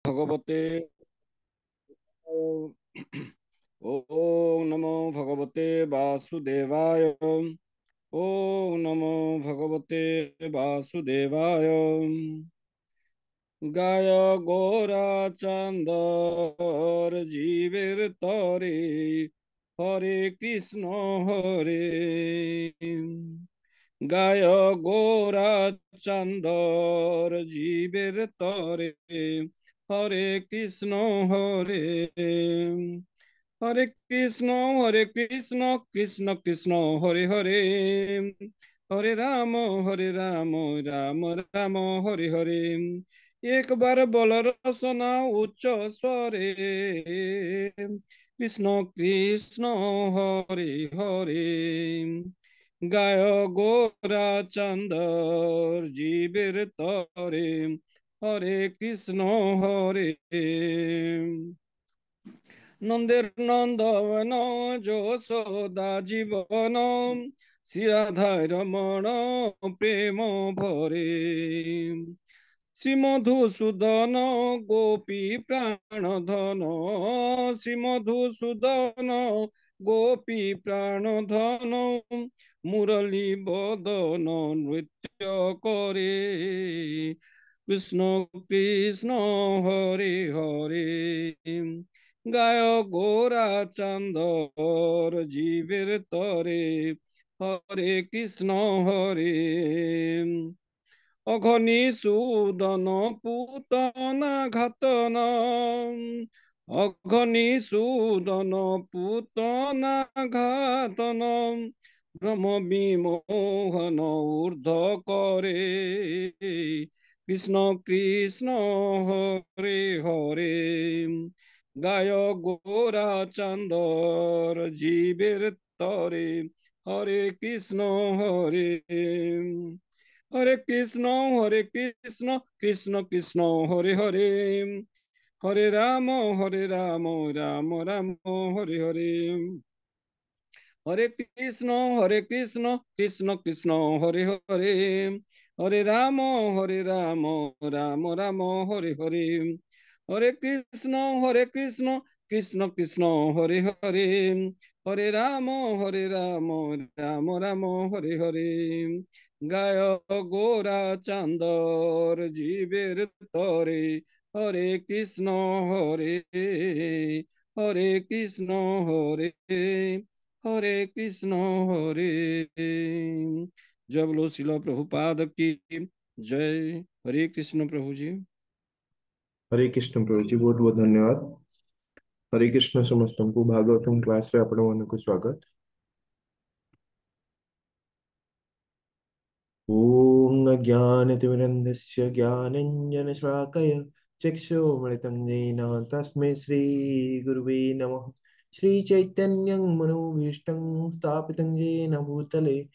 भगवते ओम नमो भगवते वासुदेवाय। ओम नमो भगवते वासुदेवाय। गाय गोरा चांदर जीवेर तरे, हरे कृष्ण हरे। गाय गोरा चांदर जीवेर तरे, हरे कृष्ण हरे। हरे कृष्ण कृष्ण कृष्ण हरे हरे। हरे राम राम राम हरे हरे। एक बार बोल रसना उच्च स्वरे, कृष्ण कृष्ण हरे हरे। गाय गोरा चंदर जीवेर तरे, हरे कृष्ण हरे। নন্দের নন্দন যশোদা জীবন, শ্রীরাধায় রমণ প্রেম ভরে। শ্রীমধুসূদন গোপী প্রাণধন, শ্রীমধুসূদন গোপী প্রাণধন, মুরলী বদন নৃত্য করে। কৃষ্ণ কৃষ্ণ হরে হরে। গায় গোরা চান্দর জীবের তরে, হরে কৃষ্ণ হরে। অঘনি সুদন পুতনা ঘাতন, অঘনি সুদন পুতনা ঘাতন, ব্রহ্ম বিমোহন ঊর্ধ্ব করে। কৃষ্ণ কৃষ্ণ হরে হরে। গায় গোরা চান্দর জীবের তরে, হরে কৃষ্ণ হরে। হরে কৃষ্ণ কৃষ্ণ কৃষ্ণ হরে হরে। হরে রাম রাম রাম হরে হরে। হরে কৃষ্ণ কৃষ্ণ কৃষ্ণ হরে হরে। হরে রাম রাম রাম হরে হরে। হরে কৃষ্ণ কৃষ্ণ কৃষ্ণ হরে হরে। হরে রাম রাম রাম হরে হরে। গায় গোরা চান্দর জীবের তরে, হরে কৃষ্ণ হরে হরে কৃষ্ণ হরে हरे कृष्ण हरे। जय बोलो शिला प्रभुपाद की जय। हरे कृष्ण प्रभु जी। हरे कृष्ण प्रभु जी, बहुत बहुत धन्यवाद। हरे कृष्ण समस्तଙ୍କୁ भागवतम क्लास रे आपण मानक स्वागत। ओम अज्ञानतिमिरन्धस्य ज्ञानञ्जनश्लाकय चक्षुर्मलितं येन तस्मै श्रीगुरुवे नमः। श्रीचैतन्यं मनोभीष्टं स्थापितं येन भूतले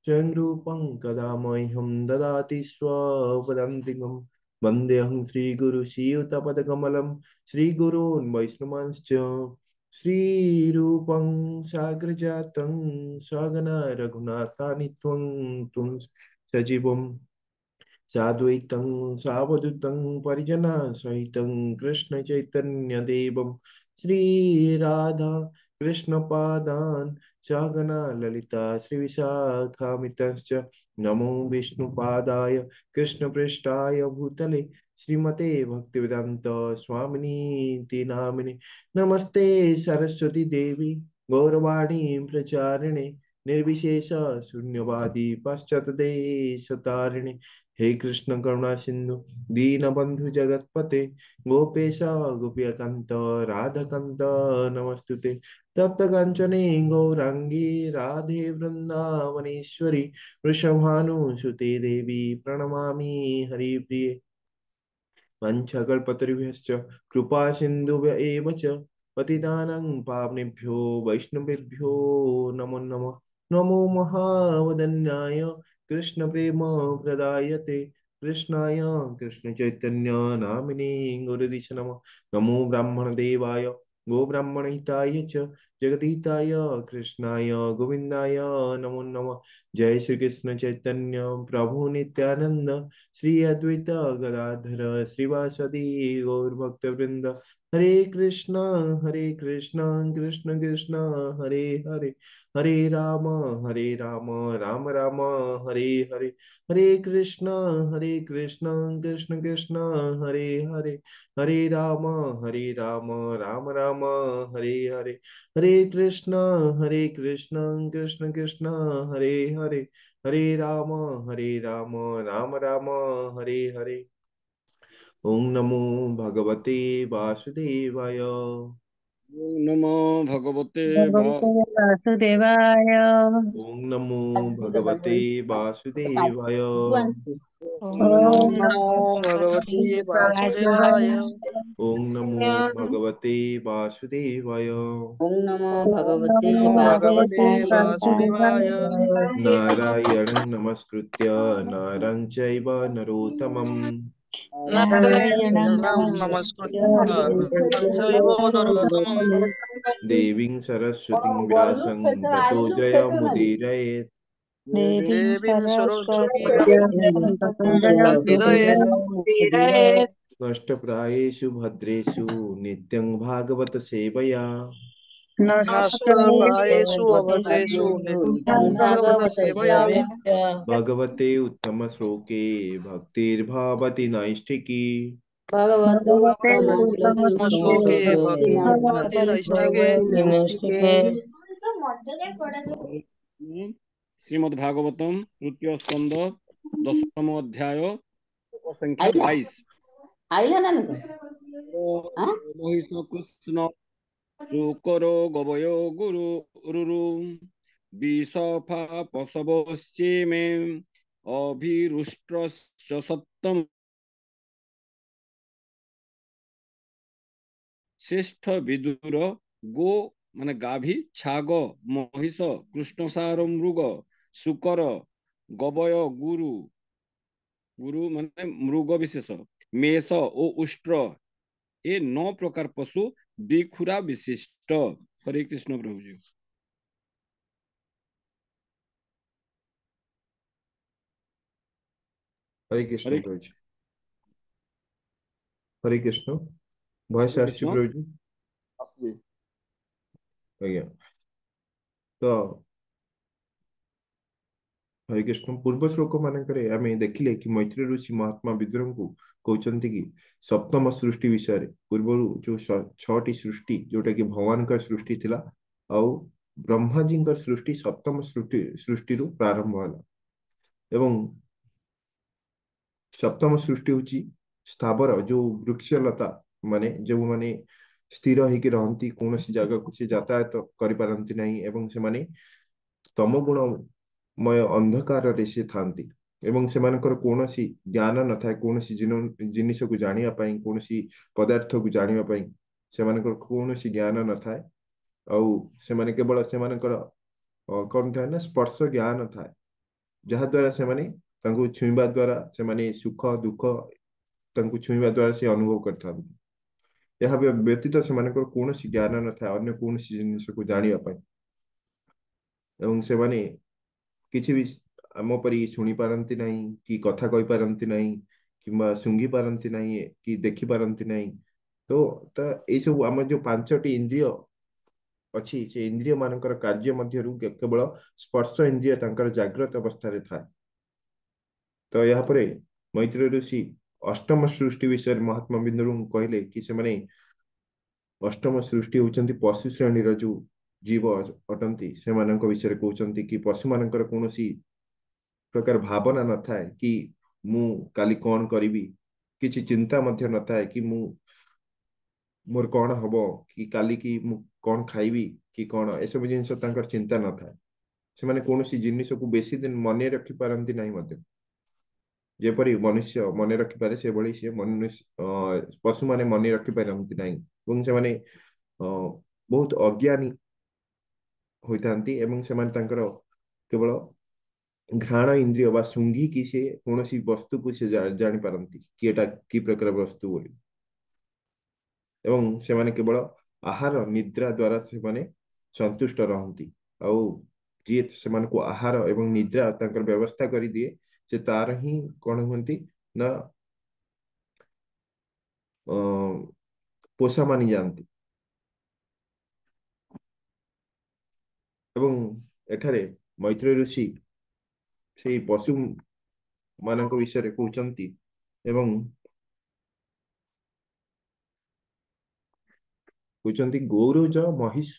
स्वयं रूपं कदा मह्यं ददाति स्वपदान्तिकं। वन्देऽहं श्रीगुरुश्रीयुतपदकमलं श्रीगुरून् वैष्णवांश्च। श्रीरूपं साग्रजातं स्वगना रघुनाथानि त्वं सजीवं साद्वैतं सावधूतं परिजनसहितं कृष्णचैतन्यदेवं श्रीराधा कृष्णपादान् सगना ललिता श्रीविशाखामितश्च। नमो विष्णुपादाय कृष्णपृष्ठाय भूतले श्रीमते भक्तिवेदान्त स्वामिनीति नामिने। नमस्ते सरस्वती देवी गौरवाणी प्रचारिणे निर्विशेष शून्यवादी पाश्चातदेशतारिणे। हे कृष्ण करुणा सिंधु दीनबंधु जगतपते गोपेश गोपियकांत राधाकांत नमस्तुते। तप्त कांचने गौरांगी राधे वृंदावनेश्वरी वृषभानुसुते देवी प्रणमामि हरिप्रिये। वंशकल्पतरुभ्यश्च कृपा सिन्धुभ्य एव च पतितानं पावनेभ्यो वैष्णवेभ्यो नमो नमः। नमो महावदन्याय कृष्णप्रेम प्रदायते कृष्णाय कृष्णचैतन्य नामिने गुरुदिश नमः। नमो ब्राह्मणदेवाय गोब्राह्मणहिताय च जगदीताय कृष्णाय गोविंदाय नमो नमः। जय श्री कृष्ण चैतन्य प्रभु नित्यानंद श्री अद्वैत गदाधर श्रीवासदि गौर भक्त वृंद। हरे कृष्ण कृष्ण कृष्ण हरे हरे, हरे राम राम राम हरे हरे। हरे कृष्ण कृष्ण कृष्ण हरे हरे, हरे राम राम राम हरे हरे। हरे कृष्ण कृष्ण कृष्ण हरे हरे, हरे राम राम राम हरे हरे। ओम नमो भगवते वासुदेवाय। ओम नमो भगवते भगवते वासुदेवाय। ओम नमो भगवते वासुदेवाय। ओम नमो ओम नमो नमो भगवते भगवते वासुदेवाय। वासुदेवाय। ओम नमो भगवते वासुदेवाय। ओम नमो ओम भगवते नमो नमो भगवते भगवते वासुदेवाय। वासुदेवाय। नारायणं नमस्कृत्य नरं चैव नरोत्तमं नारायणं नारायणं नमस्कृत्य नमस्कृत्य नरं नरं चैव चैव नरोत्तमम् नरोत्तमं देवीं सरस्वतीं व्यासं ततो जयमुदीरयेत्। देवीं देवीं सरस्वती सरस्वतीं ततो जयमुदीरयेत्। जयमुदीरयेत्। नष्टप्रायेषु भद्रेषु नित्यं भागवत सेवया नष्टप्रायेषु भद्रेषु अभद्रेषु नित्यं नित्यं भगवत भागवत सेवया। सेवया भगवते उत्तमश्लोके भक्तिर्भवति नैष्ठिकी। भगवतो भगवते उत्तम उत्तमश्लोके श्लोके श्लोके भक्तिर्भवति नैष्ठिके। नमस्ते। श्रीमद्भागवतम तृतीय स्कंद दशम अध्याय संख्या आइला 22। आइला ना हाँ महिष कृष्ण शुकरो गवयो गुरु रुरु विषफा पशवश्चेमे अभिरुष्ट्रश्च सत्तम श्रेष्ठ विदुर गो माने गाभी छाग महिष कृष्णसार मृग शुकर गवय गुरु गुरु माने मृग विशेष मेष ओ उष्ट्र ये 9 प्रकार पशु दिखुरा विशिष्ट। हरे कृष्ण प्रभु जी। हरे कृष्ण हरे प्रभु जी। हरे कृष्ण। भॉइस हरे आସୁଛି कृष्ण। प्रभु जी? ଆଜ୍ଞା। ତ हरे कृष्ण। पूर्व श्लोक मानकरे आमे देखिले कि मैत्री ऋषि महात्मा विदुरଙ୍କୁ କହୁଛନ୍ତି कि सप्तम सृष्टि विषय पूर्व जो 6टी सृष्टि जोटा कि भगवान का सृष्टि थिला आउ ब्रह्मा जी का सृष्टि सप्तम सृष्टि रु प्रारंभ होला। एवं सप्तम सृष्टि होची स्थावर जो वृक्षलता माने जो माने स्थिर होकर रहती कौन सी जगह को से यातायात करि पारंती नहीं एवं से माने तम गुणमय अंधकार रे से थांती एवं सेमानकर कौनसी ज्ञान न थाए कौनसी जिनिस को जानिया पाई कौनसी पदार्थ को जानिया पाई सेमानकर कौनसी ज्ञान न थाए आउ सेमाने केवल सेमानकर कौन थाए ना स्पर्श ज्ञान थाए जहा द्वारा सेमाने तांको छुईबा द्वारा सेमाने सुख दुख तांको छुईबा द्वारा से अनुभव करथांती। यह व्यतीत सेमानकर कौनसी ज्ञान न थाए अन्य कौनसी जिनिस को जानिया पाई एवं सेमाने किसी भी आम परी शुणी पारती नहीं कि कथा कही पारती नहीं कि शुंघी पारती नहीं कि देखी पारती नहीं। तो ये सब आम जो 5टी इंद्रिय अच्छी से इंद्रिय मानकर कार्य मध्यरु केवल स्पर्श इंद्रिय तांकर जागृत अवस्था रे था। तो यहाँ पर मैत्री ऋषि अष्टम सृष्टि विषय महात्मा बिंदु कहले कि से माने अष्टम सृष्टि होचंती पशु श्रेणी जो जीव अटंती से विषय कहते कि पशु मानकर कौनसी प्रकार भावना न थाए कि मु काली कौन करिवी किछि चिंता मध्य न थाए कि मु मोर कौन हबो कि काली की मु कौन खाइबी कि कौन एसबु जिनिस तांकर चिंता न थाए। से माने कोनोसी जिनिस को बेसी दिन मने रखि पारंती नहीं मध्य जेपरि मनुष्य मने रखि पारे से भली से मनुष्य पशु माने मने रखि पारंती नहीं एवं से माने बहुत अज्ञानी होइतांती एवं से माने तांकर केवल घ्राण इंद्रिय बा शुंघी कि से कौन सी वस्तु को से जानी पारंती कि एटा कि प्रकार वस्तु बोली एवं से माने केवल आहार निद्रा द्वारा से माने संतुष्ट रहती आउ जी से आहार एवं निद्रा तांकर व्यवस्था कर दिए से तार ही कौन होती ना पोषा मानी जाती एवं एठारे मैत्री ऋषि से पशु मानक विषय कहते एवं कहते गौरज महिष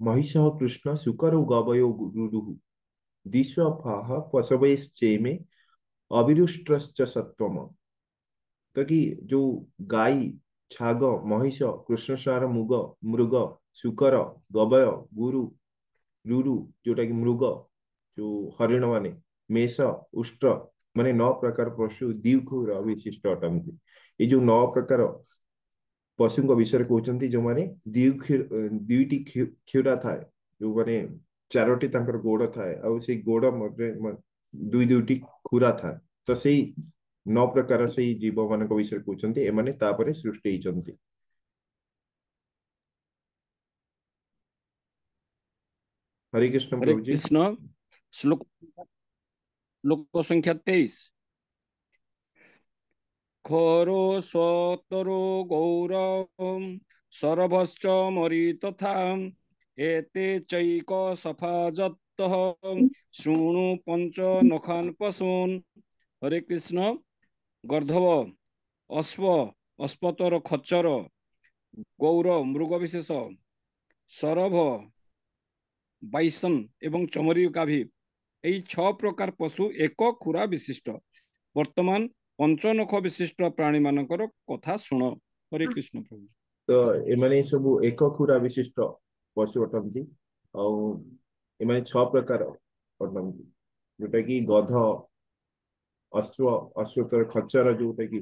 महिष कृष्ण शुकर गवयो गुरु दिश्वफाह पशवैश्चेमे अविरुष्ट्रश्च सत्वम तो कि जो गाई छाग महिष कृष्णसार मुग मृग शुकर गवय गुरु रुरु जोटा कि मृग जो हरिण माने मेष उष्ट्र माने 9 प्रकार पशु द्विखुर विशिष्ट अटंती ये जो 9 प्रकार पशु विषय कहते जो माने दुईटी क्षीरा थाए जो माने चारोटी तांकर गोड़ थाए आ से गोड़ दुई दुईटी खुरा थाए तो से 9 प्रकार से जीव मान विषय कहते एमाने तापरे सृष्टि होती हरे कृष्ण हरे प्रभु जी कृष्ण। श्लोक श्लोक संख्या 23। खरो स्वतरो गौरव सरभश्च मरी तथा एते चैक सफाजत्तः शृणु पंच नखान पशून। हरे कृष्ण। गर्धव अश्व अश्वतर खच्चर गौर मृग विशेष सरभ बाइसन एवं चमरी गाभी এই 6 प्रकार पशु एक खुरा विशिष्ट वर्तमान पंचनख विशिष्ट प्राणी मानकर कथा शुण। हरे कृष्ण प्रभु। तो एमाने सब एक खुरा विशिष्ट पशु अटंती एमाने 6 प्रकार अटंती जोटा कि गध अश्व अश्वतर खच्चर जोटा कि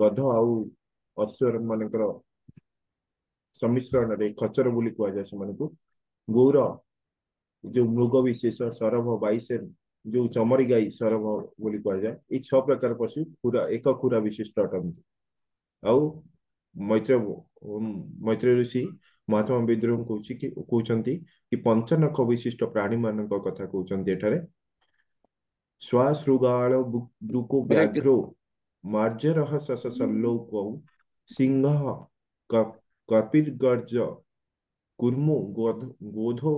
गध आउ अश्व मानकर सम्मिश्रण रे खच्चर बोली कह जाए से गौर जो मृग विशेष सरभ बाइसेन जो चमरी गाई सरभ बोली कह जाए ये 6 प्रकार पशु पूरा एक खुरा विशिष्ट अटंती आउ मैत्र मैत्री ऋषि महात्मा विद्रोह कहते कि पंचनख विशिष्ट प्राणी मान कथा कहते एठारे श्वासृगाल ब्रुको हरे व्याघ्रो मार्जरः ससल्लोकौ सिंह कपिर्गर्ज कुर्मो गोधो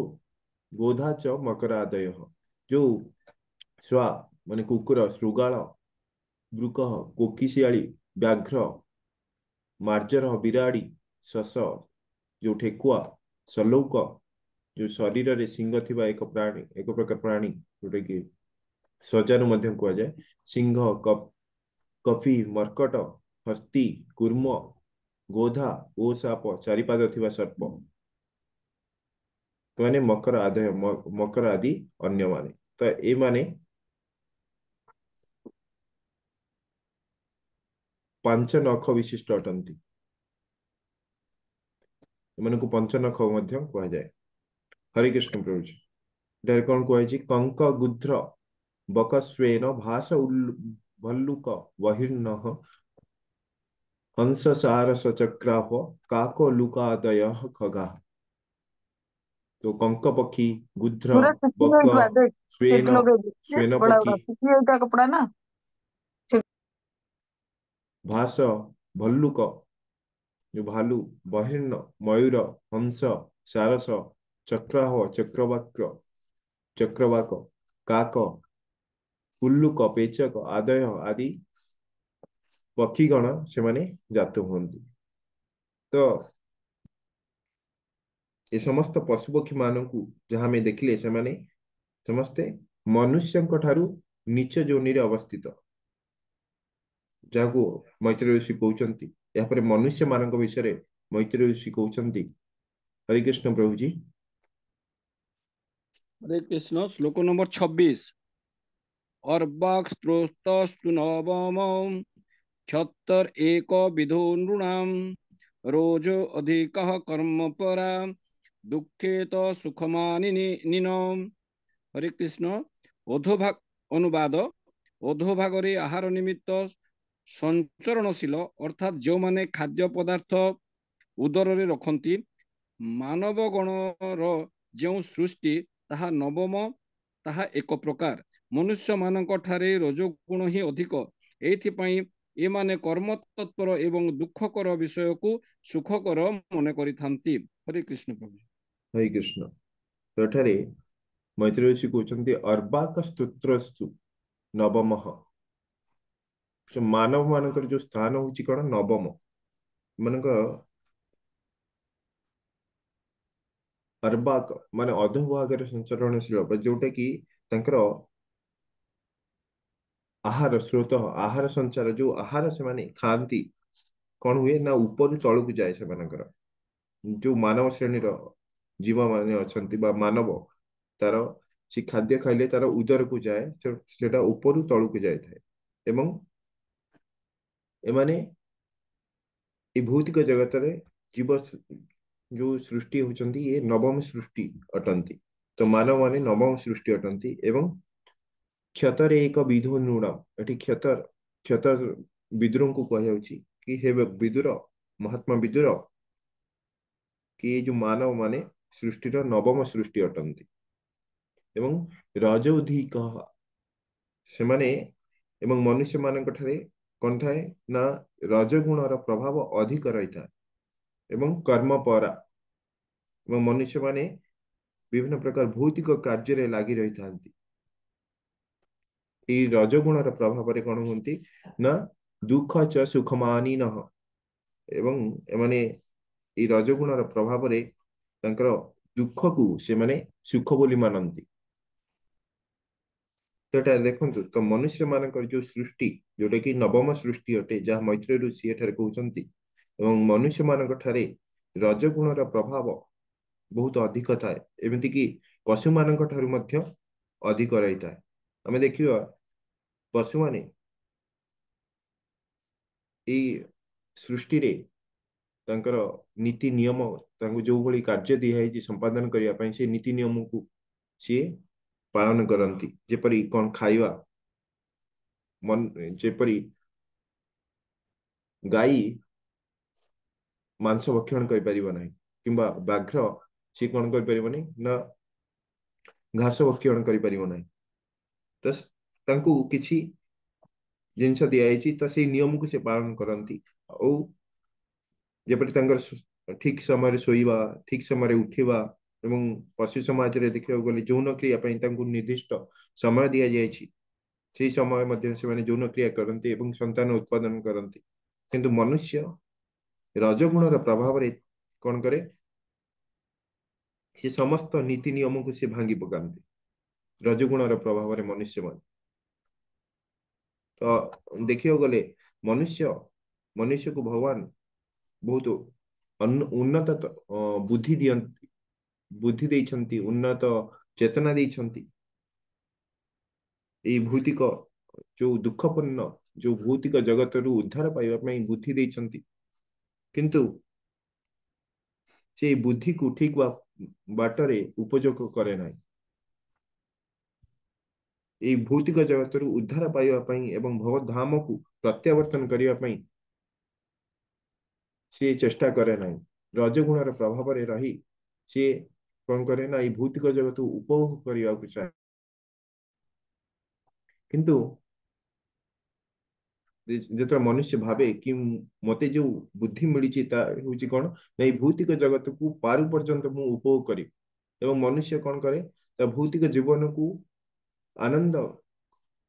गोधा च मकरादय जो श्वा माने कुकुर श्रुगाल ब्रुक कोकिशियाली व्याघ्र मार्जर बिराड़ी शस जो ठेकुआ सलौक जो शरीर रे सिंह थिबा एक प्राणी एक प्रकार प्राणी जोटा कि सजानु मध्यम कह जाए सिंह कफी मर्कट हस्ती कुर्म गोधा ओ साप चारिपाद थिबा सर्प तो माने मकर आदय मकर आदि अन्य माने तो ए माने 5 नख विशिष्ट अटंती एମାନଙ୍କୁ पंचनख मध्यम कह जाए। हरे कृष्ण प्रभु जी इधर कौन कहे कंक गुध्र बकस्वेन भास भल्लुक बहिर्नः हंस सारस चक्राह काको लुकादय खगा तो कंक पक्षी गुध्र पूरा सिटी बक में देख चिट स्वेन लोग स्वेन बड़ा पक्षी बड़ा सिटी का कपड़ा ना भास भल्लुक जो भालू बहिर्न मयूर हंस सारस चक्राह चक्रवाक्र चक्रवाक काक उल्लुक पेचक आदय आदि पक्षीगण से माने जात हुअन्ति तो ये समस्त पशुपक्षी मानकु जहाँ में देखिले से माने समस्ते मनुष्यंक ठारू नीच जोनि रे अवस्थित जाको मैत्री ऋषि कहउचंती या पर मनुष्य मानक विषय रे मैत्री ऋषि कहउचंती। हरे कृष्ण प्रभु जी। हरे कृष्ण। श्लोक नंबर 26। अर्वाक्स्त्रोस्तस्तु नवम क्षत्तर एक विधो नृणाम रोजो अधिकः कर्म परा दुखेत सुखमानिनम। हरे कृष्ण। अधोभाग अनुवाद अधोभागरे आहार निमित्त संचरणशील अर्थात जो माने खाद्य पदार्थ उदर रे रखंती ମାନବ ଗଣର ଯେଉଁ ସୃଷ୍ଟି ତାହା ନବମ, ତାହା ଏକ ପ୍ରକାର। ମନୁଷ୍ୟମାନଙ୍କ ଠାରେ ରଜୋଗୁଣ ହିଁ ଅଧିକ। ଏଇଥିପାଇଁ ଏମାନେ କର୍ମ ତତ୍ପର ଏବଂ ଦୁଃଖକର ବିଷୟକୁ ସୁଖକର ମନେ କରିଥାନ୍ତି। ହରେ କୃଷ୍ଣ ପ୍ରଭୁ। ହରେ କୃଷ୍ଣ। ତ ଏଠାରେ ମୈତ୍ରେୟ ଋଷି କହୁଛନ୍ତି ଅର୍ବାକ ସ୍ତୋତ୍ରସ୍ତୁ ନବମଃ। ମାନବ ମାନଙ୍କର ଯୋଉ ସ୍ଥାନ ହଉଛି କଣ ନବମ, ଏମାନଙ୍କର ଅର୍ବାକ ମାନେ ଅଧୋଭାଗରେ ସଞ୍ଚରଣଶୀଳ, ଯୋଉଟା କି ତାଙ୍କର ଆହାର ସ୍ରୋତ, ଆହାର ସଞ୍ଚାର, ଯୋଉ ଆହାର ସେମାନେ ଖାଆନ୍ତି କଣ ହୁଏ ନା ଉପରୁ ତଳକୁ ଯାଏ। ସେମାନଙ୍କର ଯୋଉ ମାନବ ଶ୍ରେଣୀର ଜୀବ ମାନେ ଅଛନ୍ତି ବା ମାନବ, ତାର ସେ ଖାଦ୍ୟ ଖାଇଲେ ତାର ଉଦରକୁ ଯାଏ, ସେଟା ଉପରୁ ତଳକୁ ଯାଇଥାଏ। ଏବଂ ଏମାନେ এই ଭୌତିକ ଜଗତରେ ଜୀବ ଯୋଉ ସୃଷ୍ଟି ହଉଛନ୍ତି ଏ ନବମ ସୃଷ୍ଟି ଅଟନ୍ତି। ତ ମାନବ ମାନେ ନବମ ସୃଷ୍ଟି ଅଟନ୍ତି। ଏବଂ କ୍ଷତରେ ଏକ ବିଧୁ ନୃଣ, ଏଠି କ୍ଷତ ବିଦୁରଙ୍କୁ କୁହାଯାଉଛି କି ହେ ବିଦୁର, ମହାତ୍ମା ବିଦୁର, କି ଏଇ ଯୋଉ ମାନବ ମାନେ ସୃଷ୍ଟିର ନବମ ସୃଷ୍ଟି ଅଟନ୍ତି। ଏବଂ ରଜୌଧିକ ସେମାନେ ଏବଂ ମନୁଷ୍ୟ ମାନଙ୍କ ଠାରେ କଣ ଥାଏ ନା ରଜଗୁଣର ପ୍ରଭାବ ଅଧିକ ରହିଥାଏ। ଏବଂ କର୍ମପରା, ଏବଂ ମନୁଷ୍ୟମାନେ ବିଭିନ୍ନ ପ୍ରକାର ଭୌତିକ କାର୍ଯ୍ୟରେ ଲାଗି ରହିଥାନ୍ତି। ଏଇ ରଜଗୁଣର ପ୍ରଭାବରେ କଣ ହୁଅନ୍ତି ନା ଦୁଃଖ ଚ ସୁଖମାନି ନହ, ଏବଂ ଏମାନେ ଏଇ ରଜଗୁଣର ପ୍ରଭାବରେ ତାଙ୍କର ଦୁଃଖକୁ ସେମାନେ ସୁଖ ବୋଲି ମାନନ୍ତି। ତ ଏଟା ଦେଖନ୍ତୁ, ତ ମନୁଷ୍ୟ ମାନଙ୍କର ଯୋଉ ସୃଷ୍ଟି ଯୋଉଟା କି ନବମ ସୃଷ୍ଟି ଅଟେ, ଯାହା ମୈତ୍ରେୟ ଋଷି ଏଠାରେ କହୁଛନ୍ତି, ଏବଂ ମନୁଷ୍ୟ ମାନଙ୍କ ଠାରେ ରଜଗୁଣର ପ୍ରଭାବ ବହୁତ ଅଧିକ ଥାଏ। ଏମିତିକି ପଶୁମାନଙ୍କ ଠାରୁ ମଧ୍ୟ ଅଧିକ ରହିଥାଏ। ଆମେ ଦେଖିବା ପଶୁମାନେ ଏଇ ସୃଷ୍ଟିରେ ତାଙ୍କର ନୀତି ନିୟମ, ତାଙ୍କୁ ଯୋଉଭଳି କାର୍ଯ୍ୟ ଦିଆଯାଇଛି ସମ୍ପାଦନ କରିବା ପାଇଁ, ସେ ନୀତି ନିୟମକୁ ସିଏ ପାଳନ କରନ୍ତି। ଯେପରି କଣ ଖାଇବା, ଯେପରି ଗାଈ ମାଂସ ଭକ୍ଷଣ କରିପାରିବ ନାହିଁ, କିମ୍ବା ବାଘ୍ର ସିଏ କଣ କରିପାରିବନି ନା ଘାସ ଭକ୍ଷଣ କରିପାରିବ ନାହିଁ। ତ ତାଙ୍କୁ କିଛି ଜିନିଷ ଦିଆଯାଇଛି, ତ ସେଇ ନିୟମକୁ ସେ ପାଳନ କରନ୍ତି। ଆଉ ଯେପରି ତାଙ୍କର ଠିକ ସମୟରେ ଶୋଇବା, ଠିକ ସମୟରେ ଉଠିବା, ଏବଂ ପଶୁ ସମାଜରେ ଦେଖିବାକୁ ଗଲେ ଯୌନ କ୍ରିୟା ପାଇଁ ତାଙ୍କୁ ନିର୍ଦ୍ଦିଷ୍ଟ ସମୟ ଦିଆଯାଇଛି। ସେଇ ସମୟ ମଧ୍ୟରେ ସେମାନେ ଯୌନ କ୍ରିୟା କରନ୍ତି ଏବଂ ସନ୍ତାନ ଉତ୍ପାଦନ କରନ୍ତି। କିନ୍ତୁ ମନୁଷ୍ୟ ରଜଗୁଣର ପ୍ରଭାବରେ କଣ କରେ, ସେ ସମସ୍ତ ନୀତି ନିୟମକୁ ସେ ଭାଙ୍ଗି ପକାନ୍ତି ରଜଗୁଣର ପ୍ରଭାବରେ ମନୁଷ୍ୟମାନେ। ତ ଦେଖିବାକୁ ଗଲେ ମନୁଷ୍ୟକୁ ଭଗବାନ ବହୁତ ଉନ୍ନତ ବୁଦ୍ଧି ଦେଇଛନ୍ତି, ଉନ୍ନତ ଚେତନା ଦେଇଛନ୍ତି। ଏଇ ଭୌତିକ ଯୋଉ ଦୁଃଖପୂର୍ଣ୍ଣ ଯୋଉ ଭୌତିକ ଜଗତରୁ ଉଦ୍ଧାର ପାଇବା ପାଇଁ ବୁଦ୍ଧି ଦେଇଛନ୍ତି। କିନ୍ତୁ ସେଇ ବୁଦ୍ଧିକୁ ଠିକ ବାଟରେ ଉପଯୋଗ କରେ ନାହିଁ। ଏଇ ଭୌତିକ ଜଗତରୁ ଉଦ୍ଧାର ପାଇବା ପାଇଁ ଏବଂ ଭଗବତ ଧାମକୁ ପ୍ରତ୍ୟାବର୍ତ୍ତନ କରିବା ପାଇଁ ସିଏ ଚେଷ୍ଟା କରେ ନାହିଁ। ରଜଗୁଣର ପ୍ରଭାବରେ ରହି ସିଏ କଣ କରେ ନା ଏଇ ଭୌତିକ ଜଗତକୁ ଉପଭୋଗ କରିବାକୁ ଚାହେଁ। କିନ୍ତୁ ଯେତେବେଳେ ମନୁଷ୍ୟ ଭାବେ କି ମତେ ଯୋଉ ବୁଦ୍ଧି ମିଳିଛି ତା ହଉଛି କଣ ନା ଏଇ ଭୌତିକ ଜଗତକୁ ପାରୁ ପର୍ଯ୍ୟନ୍ତ ମୁଁ ଉପଭୋଗ କରିବି, ଏବଂ ମନୁଷ୍ୟ କଣ କରେ ତା ଭୌତିକ ଜୀବନକୁ ଆନନ୍ଦ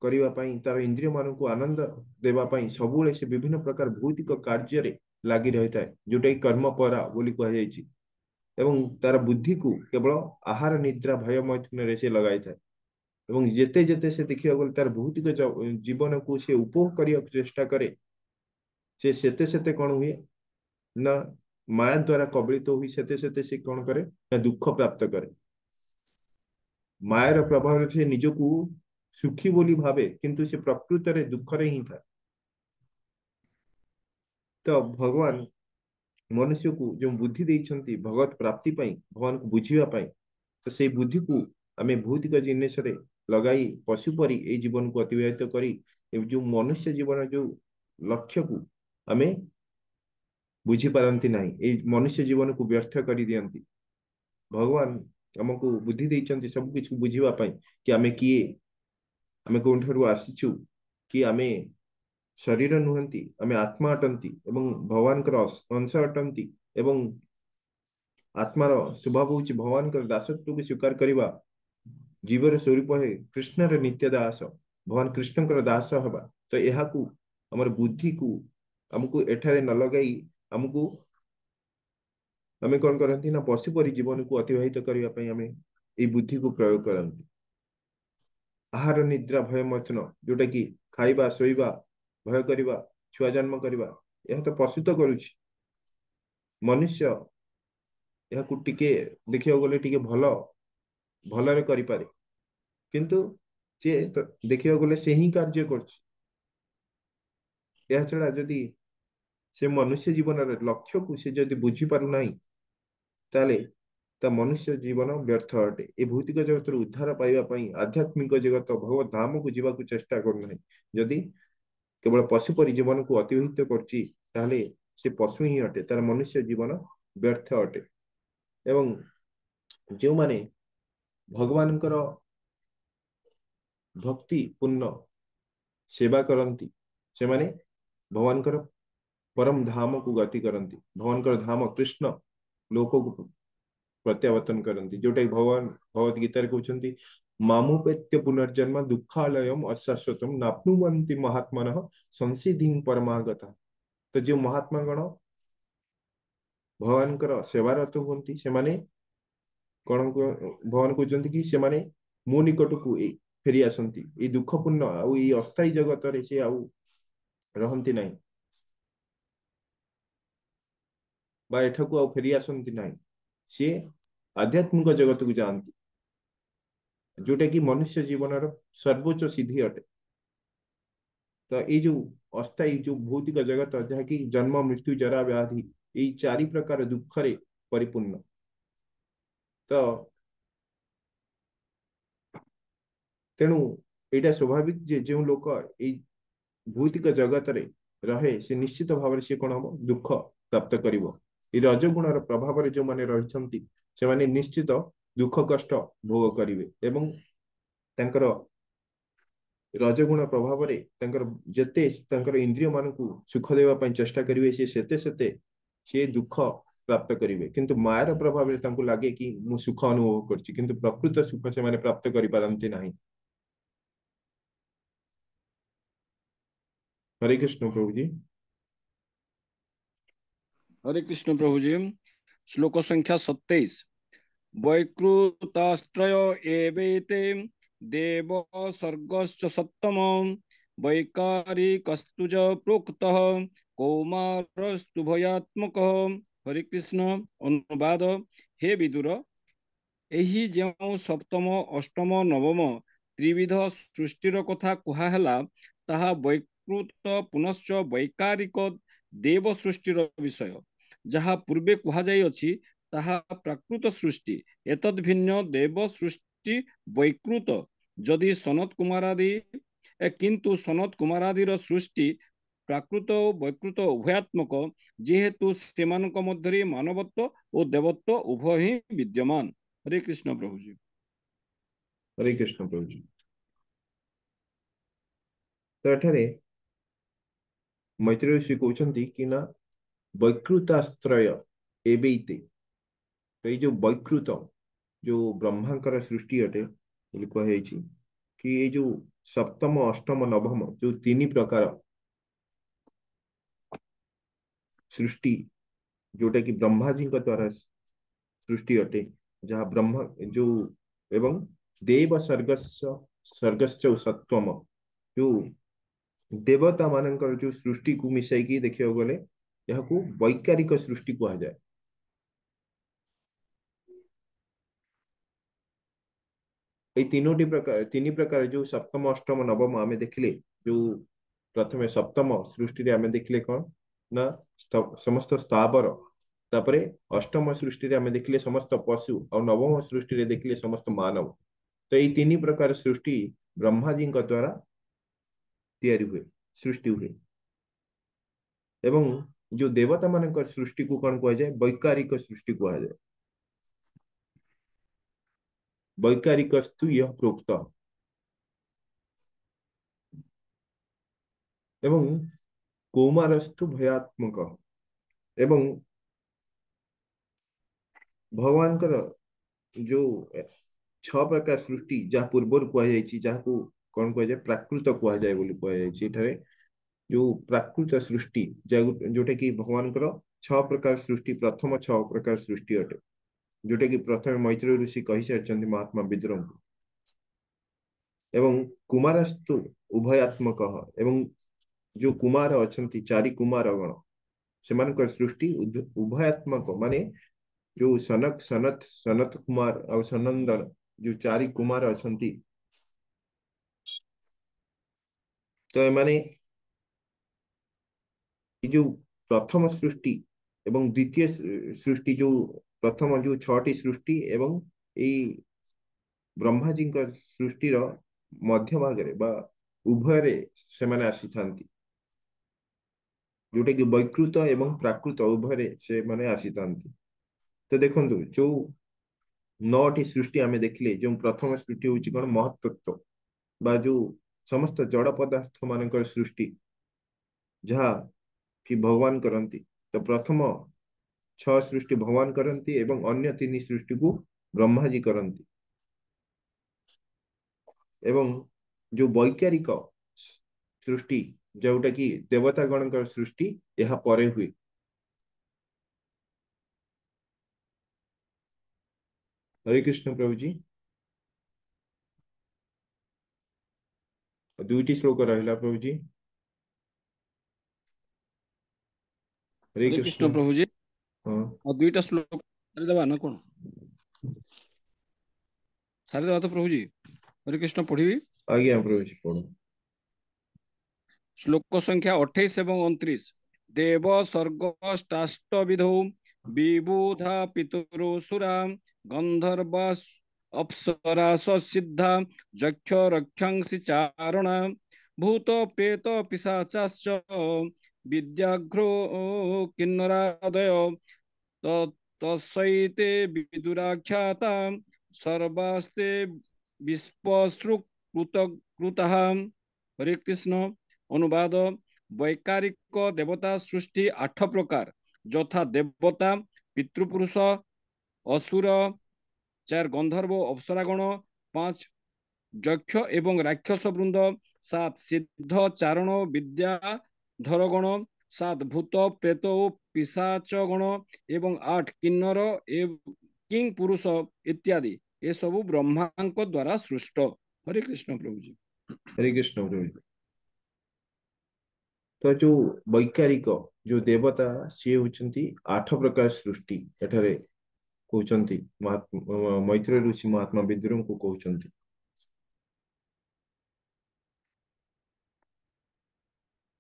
କରିବା ପାଇଁ, ତାର ଇନ୍ଦ୍ରିୟ ମାନଙ୍କୁ ଆନନ୍ଦ ଦେବା ପାଇଁ ସବୁବେଳେ ସେ ବିଭିନ୍ନ ପ୍ରକାର ଭୌତିକ କାର୍ଯ୍ୟରେ ଲାଗି ରହିଥାଏ, ଯୋଉଟା କି କର୍ମପରା ବୋଲି କୁହାଯାଇଛି। ଏବଂ ତାର ବୁଦ୍ଧିକୁ କେବଳ ଆହାର ନିଦ୍ରା ଭୟ ମୈଥୁନରେ ସେ ଲଗାଇଥାଏ। ଏବଂ ଯେତେ ଯେତେ ସେ ଦେଖିବାକୁ ଗଲେ ତାର ଭୌତିକ ଜୀବନକୁ ସେ ଉପଭୋଗ କରିବାକୁ ଚେଷ୍ଟା କରେ, ସେ ସେତେ ସେତେ କଣ ହୁଏ ନା ମାୟା ଦ୍ଵାରା କବଳିତ ହୋଇ ସେତେ ସେତେ ସେ କଣ କରେ ନା ଦୁଃଖ ପ୍ରାପ୍ତ କରେ। ମାୟାର ପ୍ରଭାବରେ ସେ ନିଜକୁ ସୁଖୀ ବୋଲି ଭାବେ, କିନ୍ତୁ ସେ ପ୍ରକୃତରେ ଦୁଃଖରେ ହିଁ ଥାଏ। ତ ଭଗବାନ ମନୁଷ୍ୟକୁ ଯେଉଁ ବୁଦ୍ଧି ଦେଇଛନ୍ତି ଭଗବତ ପ୍ରାପ୍ତି ପାଇଁ, ଭଗବାନଙ୍କୁ ବୁଝିବା ପାଇଁ, ତ ସେଇ ବୁଦ୍ଧିକୁ ଆମେ ଭୌତିକ ଜିନିଷରେ ଲଗାଇ ପଶୁ ପରି ଏଇ ଜୀବନକୁ ଅତିବାହିତ କରି ଯୋଉ ମନୁଷ୍ୟ ଜୀବନ ଯୋଉ ଲକ୍ଷ୍ୟକୁ ଆମେ बुझी पारंती नहीं ए मनुष्य जीवन को व्यर्थ कर दियंती भगवान हमको बुद्धि देइचंती सब कुछ बुझिबा पई कि आमे किए आमे कोन ठरु आसीछु कि आमे शरीर नुहंती आमे आत्मा अटंती एवं भगवान अंश अटंती एवं आत्मार स्वभाव हूँ भगवान दासत्व को स्वीकार करवा जीवर स्वरूप है कृष्णर नित्य दास भगवान कृष्ण दास हवा तो यह आमर बुद्धि को आमको एठारे न लगाई आमको आमे कौन करती ना पशुपरी जीवन को अतिवाहित करने आमे ये बुद्धि को प्रयोग करती आहार निद्रा भय मथन जोटा कि खाइबा शोइबा भय करवा छुआ जन्म करवा यह तो पशु तो करुच्ची मनुष्य यह टिके देखिया गले टिके भलरे करिपारे किंतु जे तो देखिया गले से ही कार्य करछि यह छड़ा जदि से मनुष्य जीवन लक्ष्य को से जदि बुझी पारु नाही ताले ता मनुष्य जीवन व्यर्थ अटे ए भौतिक जगत उद्धार पाइबा पई आध्यात्मिक जगत भगवत धाम को जीवा को चेष्टा करू नाही जदि केवल पशु परि जीवन को अतिवाहित करछि ताले से पशु ही अटे तार मनुष्य जीवन व्यर्थ अटे एवं जो माने भगवान भक्ति पूर्ण सेवा करती से माने भगवान परम धाम को गति करती भगवान धाम कृष्ण लोक को प्रत्यावर्तन करती जोटा भगवान भगवत गीता कहते मामुपेत्य पुनर्जन्म दुखालयम अशाश्वतम नाप्नुवन्ति महात्मनः संसिधिं परमागता तो जो महात्मा गण भगवान सेवारत होती से माने कौन भगवान कहते कि से माने मो निकट को फेरी आसती ये दुखपूर्ण आउ ये अस्थायी जगत रे से आउ रहती नहीं बा एठाकू आउ फेरी आसती नहीं सी आध्यात्मिक जगत को जाती जोटा कि मनुष्य जीवन सर्वोच्च सिद्धि अटे तो ये जो अस्थायी जो भौतिक जगत जहाँ कि जन्म मृत्यु जरा व्याधि ये चारि प्रकार दुख रे परिपूर्ण तो तेणु यहाँ स्वाभाविक जे जो लोक ये भौतिक जगत रे रहे से निश्चित भाव से कौन हम दुख प्राप्त करिवो ये रजगुणर प्रभाव जो माने रहिछंती से माने निश्चित दुख कष्ट भोग करिवे एवं तांकर रजगुण प्रभाव रे तांकर जते तांकर इंद्रिय मान को सुख देवा पई चेष्टा करिवे से सेते सेते से दुख प्राप्त करिवे किंतु मायर प्रभाव रे तांको लागे कि मु सुख अनुभव करछि किंतु प्रकृत सुख से माने प्राप्त करि पारंती नाही हरे कृष्ण प्रभु जी हरे कृष्ण प्रभु जी श्लोक संख्या 27 वैकृतास्त्रय एवेते देव सर्गश्च सप्तम वैकारिकस्तुज प्रोक्तः कौमारस्तु भयात्मकः हरे कृष्ण अनुवाद हे विदुर एही जो सप्तम अष्टम नवम त्रिविध सृष्टिर कथा कुहाहेला ताहा वैकृत पुनश्च वैकारिक देव सृष्टिर विषय जहा पूर्वे कुहाଯାଇ अछि ताहा प्राकृत सृष्टि एतद् भिन्न देव सृष्टि वैकृत जदि सनत कुमारादि किंतु सनत कुमारादिर सृष्टि प्राकृत वैकृत उभयात्मक जेहेतु सेमानक मध्यरे मानवत्व और देवत्व उभय ही विद्यमान हरे कृष्ण प्रभु जी हरे कृष्ण प्रभु जी तो एठारे मैत्री ऋषि कहते कि ना वैकृतास्त्रय एवैते तो ये जो वैकृत जो ब्रह्मांकर सृष्टि अटे कही कि ये जो सप्तम अष्टम नवम जो तीन प्रकार सृष्टि जोटा कि ब्रह्मा जी द्वारा सृष्टि अटे जहाँ ब्रह्म जो एवं देव सर्गश्च सत्वम जो देवता मानकर जो सृष्टि को मिसाई देखिए गले यह को वैकारिक सृष्टि कहा जाए ये तीन प्रकार जो सप्तम अष्टम नवम आमे देखिले जो प्रथमे सप्तम सृष्टि रे आमे देखिले कौन ना समस्त स्थावर तापरे अष्टम सृष्टि रे आमे देखिले समस्त पशु और नवम सृष्टि रे देखिले समस्त मानव तो ये तीन प्रकार सृष्टि ब्रह्मा जी द्वारा तैयारी हुए सृष्टि हुए एवं जो देवता मान सृष्टि को कौन कह जाए वैकारिक सृष्टि कह जाए वैकारिकस्तु यह प्रोक्त एवं कौमारस्तु भयात्मक एवं भगवान जो 6 प्रकार सृष्टि जहाँ पूर्व कह कौन कह जाए प्राकृत कह जाए बोली कह जो प्राकृत सृष्टि जोटा कि भगवान 6 प्रकार सृष्टि प्रथम 6 प्रकार सृष्टि अटे जोटा कि प्रथम मैत्रेय ऋषि कही सारी महात्मा विद्रोह को एवं कुमारस्तु उभयात्मक एवं जो कुमार अच्छा 4 कुमार गण से सृष्टि उभयात्मक माने जो सनक सनत सनत कुमार और सनंदन जो 4 कुमार अच्छा तो एमाने जो प्रथम सृष्टि एवं द्वितीय सृष्टि जो प्रथम जो 6टी सृष्टि एवं यही ब्रह्मा जी सृष्टिर मध्य भागरे बा उभय से माने आसी थांती जोटा कि वैकृत एवं प्राकृत उभय से माने आसी थांती तो देखंतु जो 9टी सृष्टि आमे देखले जो प्रथम सृष्टि होची कोन महत्त्व बा जो समस्त जड़ पदार्थ मानकर सृष्टि जहाँ कि भगवान करती तो प्रथम 6 सृष्टि भगवान करती एवं अन्य 3 सृष्टि को ब्रह्मा जी करती एवं जो वैचारिक सृष्टि जोटा कि देवता गण सृष्टि यह परे हुए हरे कृष्ण प्रभु जी 2टी श्लोक रहा प्रभु जी हरे हरे कृष्ण कृष्ण प्रभु जी हाँ और 2टा श्लोक सारिदेवा ना कौन सारिदेवा तो प्रभु जी हरे कृष्ण पढ़ी आज्ञा प्रभु जी पढ़ो श्लोक संख्या 28 एवं 29 देव स्वर्गष्टाष्ट विधौ विबुधा पितरुसुरा गंधर्वा अप्सरा सिद्धा यक्ष रक्षंसि चारणा भूत प्रेत पिशाचाश्च विद्याघ्रो किन्नरादय तस्सैते विदुराख्याता सर्वास्ते विस्पसृकृतः हरे कृष्ण अनुवाद वैकारिक देवता सृष्टि 8 प्रकार यथा देवता पितृपुरुष असुर 4 गंधर्व अप्सरागण 5 यक्ष एवं राक्षस वृंद 7 सिद्ध चारण विद्याधरगण 7 भूत प्रेत पिशाच गण एवं 8 किन्नर किंग पुरुष इत्यादि ये सब ब्रह्मा द्वारा सृष्ट हरे कृष्ण प्रभु जी हरे कृष्ण प्रभु जी तो जो वैकारिक जो देवता सी होती 8 प्रकार सृष्टि एठारे कहते मैत्रेय ऋषि महात्मा विद्रोह को कहते